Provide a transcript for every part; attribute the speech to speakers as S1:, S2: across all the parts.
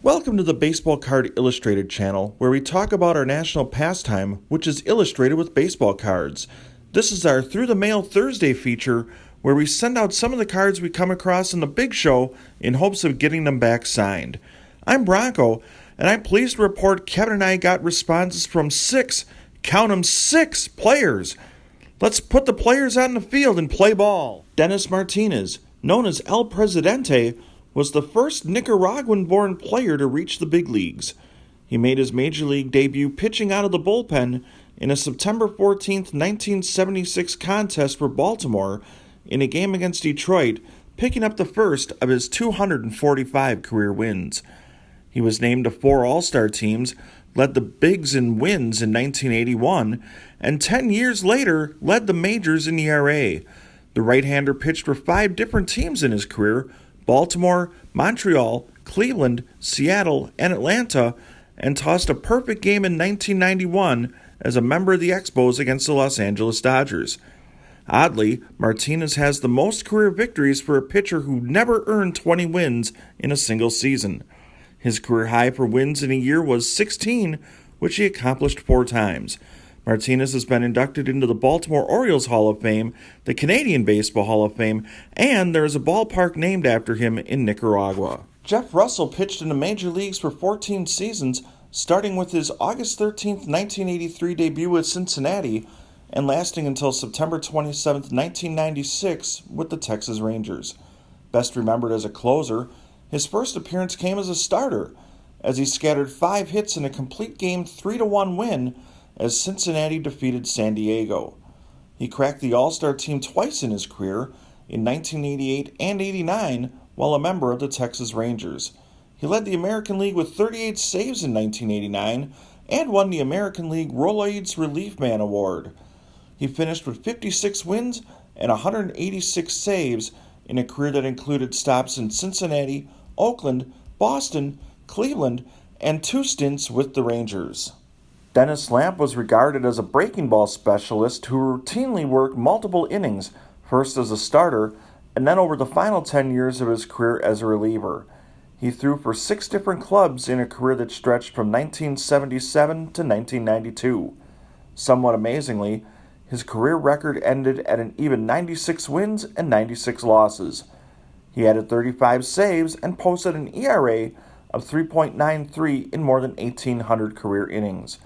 S1: Welcome to the Baseball Card Illustrated channel, where we talk about our national pastime, which is illustrated with baseball cards. This is our Through the Mail Thursday feature, where we send out some of the cards we come across in the big show in hopes of getting them back signed. I'm Bronko, and I'm pleased to report Kevin and I got responses from six players. Let's put the players on the field and play ball. Dennis Martinez, known as El Presidente, was the first Nicaraguan-born player to reach the big leagues. He made his major league debut pitching out of the bullpen in a September 14, 1976 contest for Baltimore in a game against Detroit, picking up the first of his 245 career wins. He was named to 4 All-Star teams, led the Bigs in wins in 1981, and 10 years later led the majors in ERA. The right-hander pitched for 5 different teams in his career: Baltimore, Montreal, Cleveland, Seattle, and Atlanta, and tossed a perfect game in 1991 as a member of the Expos against the Los Angeles Dodgers. Oddly, Martinez has the most career victories for a pitcher who never earned 20 wins in a single season. His career high for wins in a year was 16, which he accomplished 4 times. Martinez has been inducted into the Baltimore Orioles Hall of Fame, the Canadian Baseball Hall of Fame, and there is a ballpark named after him in Nicaragua. Jeff Russell pitched in the major leagues for 14 seasons, starting with his August 13, 1983 debut with Cincinnati and lasting until September 27, 1996 with the Texas Rangers. Best remembered as a closer, his first appearance came as a starter, as he scattered 5 hits in a complete game 3-1 win as Cincinnati defeated San Diego. He cracked the All-Star team twice in his career, in 1988 and 89, while a member of the Texas Rangers. He led the American League with 38 saves in 1989 and won the American League Rolaids Relief Man Award. He finished with 56 wins and 186 saves in a career that included stops in Cincinnati, Oakland, Boston, Cleveland, and 2 stints with the Rangers. Dennis Lamp was regarded as a breaking ball specialist who routinely worked multiple innings, first as a starter, and then over the final 10 years of his career as a reliever. He threw for 6 different clubs in a career that stretched from 1977 to 1992. Somewhat amazingly, his career record ended at an even 96 wins and 96 losses. He added 35 saves and posted an ERA of 3.93 in more than 1,800 career innings.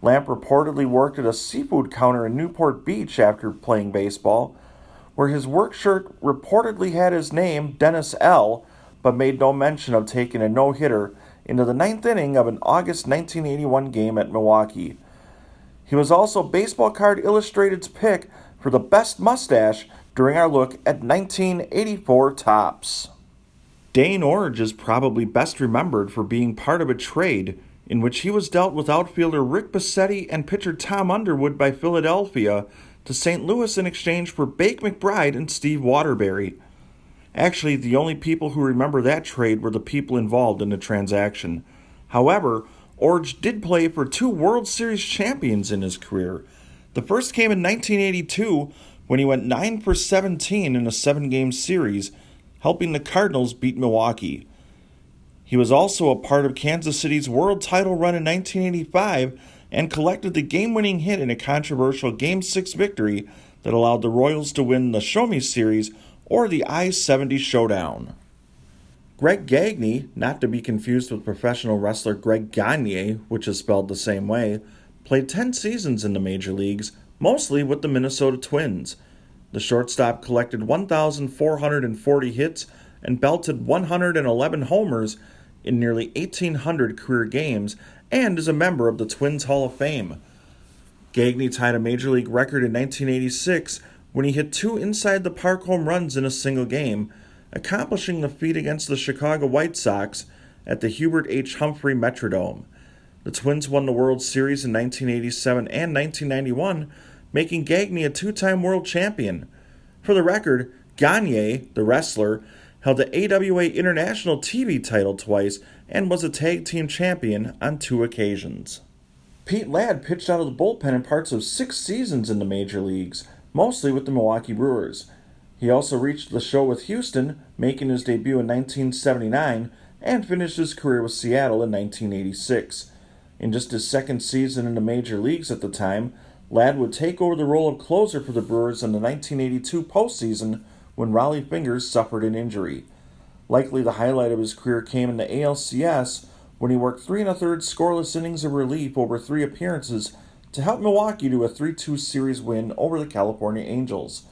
S1: Lamp reportedly worked at a seafood counter in Newport Beach after playing baseball, where his work shirt reportedly had his name, Dennis L., but made no mention of taking a no-hitter into the 9th inning of an August 1981 game at Milwaukee. He was also Baseball Card Illustrated's pick for the best mustache during our look at 1984 Topps. Dane Orange is probably best remembered for being part of a trade in which he was dealt with outfielder Rick Bassetti and pitcher Tom Underwood by Philadelphia to St. Louis in exchange for Bake McBride and Steve Waterbury. Actually, the only people who remember that trade were the people involved in the transaction. However, Orange did play for 2 World Series champions in his career. The first came in 1982 when he went 9 for 17 in a 7-game series, helping the Cardinals beat Milwaukee. He was also a part of Kansas City's world title run in 1985 and collected the game-winning hit in a controversial Game 6 victory that allowed the Royals to win the Show Me Series or the I-70 Showdown. Greg Gagne, not to be confused with professional wrestler Greg Gagne, which is spelled the same way, played 10 seasons in the major leagues, mostly with the Minnesota Twins. The shortstop collected 1,440 hits and belted 111 homers in nearly 1,800 career games and is a member of the Twins Hall of Fame. Gagne tied a major league record in 1986 when he hit 2 inside-the-park home runs in a single game, accomplishing the feat against the Chicago White Sox at the Hubert H. Humphrey Metrodome. The Twins won the World Series in 1987 and 1991, making Gagne a 2-time world champion. For the record, Gagne, the wrestler, held the AWA International TV title twice and was a tag team champion on 2 occasions. Pete Ladd pitched out of the bullpen in parts of 6 seasons in the major leagues, mostly with the Milwaukee Brewers. He also reached the show with Houston, making his debut in 1979, and finished his career with Seattle in 1986. In just his second season in the major leagues at the time, Ladd would take over the role of closer for the Brewers in the 1982 postseason when Rollie Fingers suffered an injury. Likely the highlight of his career came in the ALCS when he worked 3 1/3 scoreless innings of relief over 3 appearances to help Milwaukee to a 3-2 series win over the California Angels.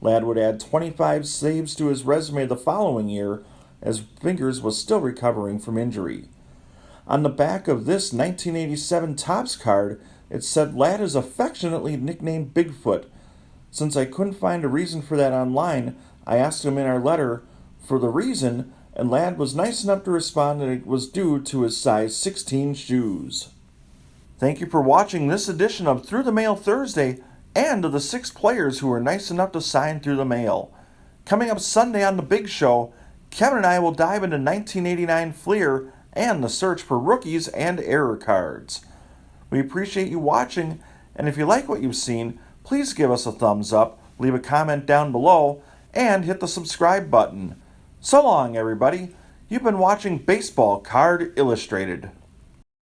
S1: Ladd would add 25 saves to his resume the following year as Fingers was still recovering from injury. On the back of this 1987 Topps card, it said Ladd is affectionately nicknamed Bigfoot. Since I couldn't find a reason for that online, I asked him in our letter for the reason, and Ladd was nice enough to respond that it was due to his size 16 shoes. Thank you for watching this edition of Through the Mail Thursday and to the 6 players who were nice enough to sign through the mail. Coming up Sunday on The Big Show, Kevin and I will dive into 1989 Fleer and the search for rookies and error cards. We appreciate you watching, and if you like what you've seen, please give us a thumbs up, leave a comment down below, and hit the subscribe button. So long, everybody. You've been watching Baseball Card Illustrated.